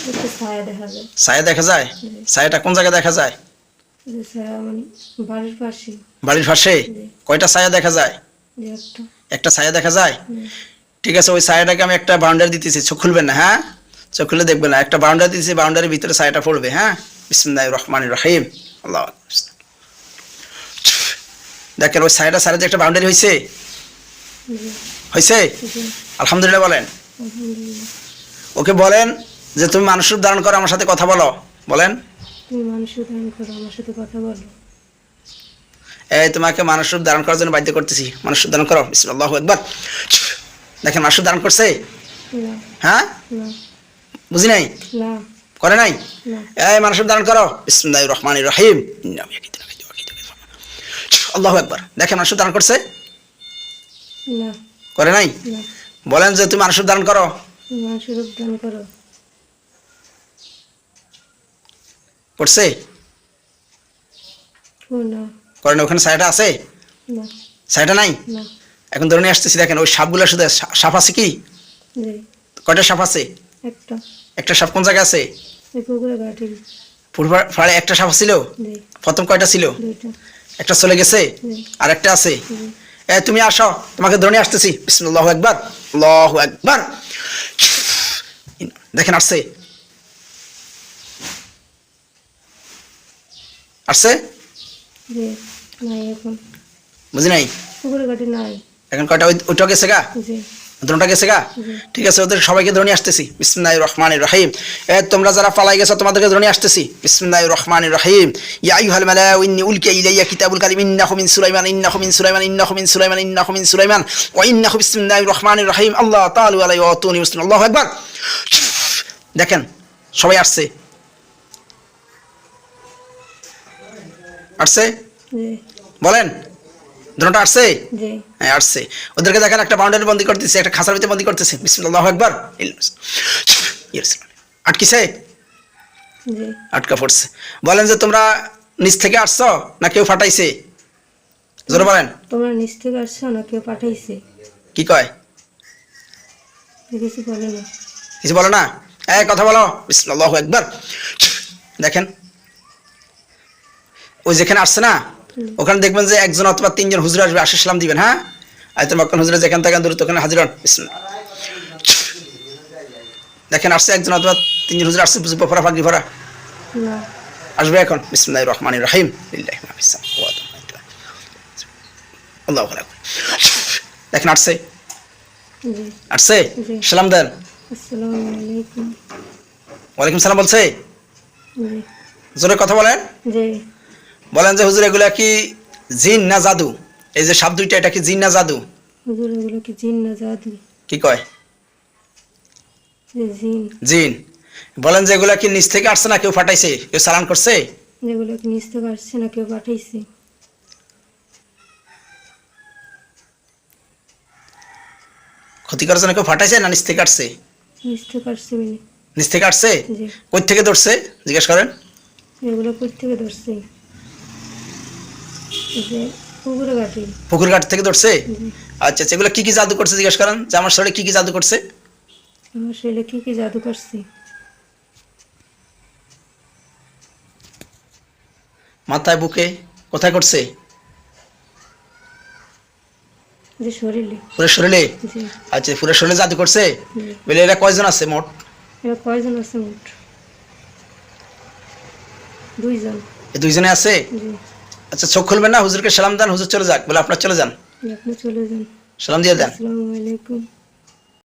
একটা ছায়া দেখা যায়। ছায়া দেখা যায়? ছায়াটা কোন জায়গায় দেখা যায়? যে ছায়া মানে বাড়ির পাশে। বাড়ির পাশে? জি। কয়টা ছায়া দেখা যায়? যে একটা। একটা ছায়া দেখা যায়? জি। ঠিক আছে, ওই ছায়াটাকে আমি একটা বাউন্ডারি দিতেছি, চোখ খুলবেন না, হ্যাঁ? চোখ খুলে দেখবেন না, একটা বাউন্ডারি দিতেছি, বাউন্ডারির ভিতরে ছায়াটা পড়বে, হ্যাঁ? বিসমিল্লাহির রহমানির রহিম। আল্লাহ দেখেন, ওই ছায়াটা ছাড়া যে একটা বাউন্ডারি হয়েছে, জি। হয়েছে? জি। আলহামদুলিল্লাহ বলেন। আলহামদুলিল্লাহ। ওকে বলেন যে তুমি মানুষ রূপ ধারণ করো, আমার সাথে কথা বলো, বলেন। তুমি মানুষের ধারণ করো, আমার সাথে কথা বলো। এই তোমাকে মানুষ রূপ ধারণ করার জন্য বাধ্য করতেছি, মানুষ রূপ ধারণ করো, বিসমিল্লাহ, আল্লাহু আকবার। দেখেন মানুষ রূপ ধারণ করছে, না। হ্যাঁ? না। বুঝি নাই? না। করে নাই? না। এই মানুষ রূপ ধারণ করো, বিসমিল্লাহির রহমানির রহিম। আল্লাহু আকবার। দেখেন মানুষ রূপ ধারণ করছে, না। করে নাই? না। বলেন যে তুমি মানুষ রূপ ধারণ করো। তুমি মানুষের রূপ ধারণ করো। করছে? ও না। করে না? ওখানে ছায়াটা আছে? না। ছায়াটা নাই? না। এখন ধরে নিয়ে আসতেছি, দেখেন ওই সাপগুলো শুধু সাপ আছে কি? জি। কয়টা সাপ আছে? একটা। একটা সাপ কোন জায়গায় আছে? এই পুকুরে ঘাটে। ফাড়ে একটা সাপ ছিল, জি। প্রথম কয়টা ছিল? দুইটা। একটা চলে গেছে, জি। আর একটা আছে। জি। তুমি আসো, তোমাকে ধরে নিয়ে আসতেছি, বিসমিল্লাহু আকবার, আল্লাহু আকবার। দেখেন আসছে, আসছে? জি। নাই এখন। বুঝি নাই? পুকুরে ঘাটে নাই। এখন কয়টা? ওইটা গেছে গা, জি। দুটোটা গেছে গা। জি। ঠিক আছে, ওদের সবাইকে ধরে নিয়ে আসতেছি, বিসমিল্লাহির রহমানির রহিম। তোমরা যারা পালাই গেছো তোমাদেরকে ধরে নিয়ে আসতেছি, বিসমিল্লাহির রহমানির রহিম। ইয়া আইয়ুহাল মালাউ ইন্নী উলকিয়া ইলাইয়া কিতাবুল কারীম ইন্নাহু মিন সুলাইমান ইন্নাহু মিন সুলাইমান ইন্নাহু মিন সুলাইমান ইন্নাহু মিন সুলাইমান ওয়া ইন্নাহু বিসমিল্লাহির রহমানির রহিম। আল্লাহ তাআলা আলাইহি ওয়া আতুনি মুসলিম। আল্লাহু আকবার। দেখেন সবাই আসছে, আসছে? জি। বলেন, দুটোটা আসছে? জি। হ্যাঁ আসছে। ওদেরকে দেখেন একটা বাউন্ডারি বন্দি করতেছে, একটা খাঁচার ভিতরে বন্দি করতেছে, বিসমিল্লাহু আকবার। আটকিছে? জি। আটকা পড়ছে। বলেন যে তোমরা নিচ থেকে আসছো না কেউ ফাটাইছে? জোরে বলেন। তোমরা নিচ থেকে আসছো না কেউ পাঠাইছে? কি কয়? কিছু বলে না। কিছু বলো না? কথা বলো, বিসমিল্লাহু আকবার। দেখেন ওই যেখানে আসছে না, ওখানে দেখবেন যে একজন অথবা তিনজন হুজুর আসবে, আসে সালাম দিবেন, হ্যাঁ? আয়তুল মক্কান হুজুর যেখান থেকে দূরত্ব ওখানে হাজির হন, বিসমিল্লাহ। দেখেন আসছে একজন অথবা তিনজন হুজুর আসছে, পরা পাগড়ি পরা, না। আসবে এখন, বিসমিল্লাহির রহমানির রহিম। লিল্লাহি মা ফিস সামাওয়াতি ওয়া মা ফিল আরদ। আল্লাহু আকবার। দেখেন আসছে, জি। আসছে, জি। সালাম দেন। আসসালামু আলাইকুম। ওয়ালাইকুম সালাম বলছে। জি। জোরে কথা বলেন। জি। বলেন যে হুজুর এগুলা কি জিন না জাদু? এই যে সাপ দুইটা, এটা কি জিন না জাদু? হুজুর এগুলো কি জিন না জাদু? কি কয়? যে জিন। জিন। বলেন যে এগুলা কি নিচ থেকে আসছে না কেউ ফাটাইছে, কেউ চালান করছে? যেগুলো কি নিচ থেকে আসছে না কেউ পাঠাইছে? ক্ষতি করার জন্য কেউ ফাটাইছে না নিচ থেকে আসছে? নিচ থেকে আসছে মানে? নিচ থেকে আসছে। জি। কই থেকে ধরছে জিজ্ঞেস করেন। এগুলো কই থেকে ধরছে? যে পুকুরে ঘাটে। পুকুর ঘাট থেকে ধরছে। জি। আচ্ছা আচ্ছা, এগুলো কি কি জাদু করছে জিজ্ঞেস করেন, যে আমার শরীরে কি কি জাদু করছে? আমার শরীরে কি কি জাদু করছে? মাথায়, বুকে, কোথায় করছে? যে শরীরে। পুরো শরীরে। জি। আচ্ছা, পুরো শরীরে জাদু করছে। জি। বলে এরা কয়জন আছে মোট? এরা কয়জন আছে মোট? দুইজন। এই দুইজনে আছে। জি। আচ্ছা, চোখ খুলবেন না, হুজুরকে সালাম দেন, হুজুর চলে যাক, বলে আপনার চলে যান, আপনি চলে যান। সালাম দিয়ে দেন। আসসালামু আলাইকুম।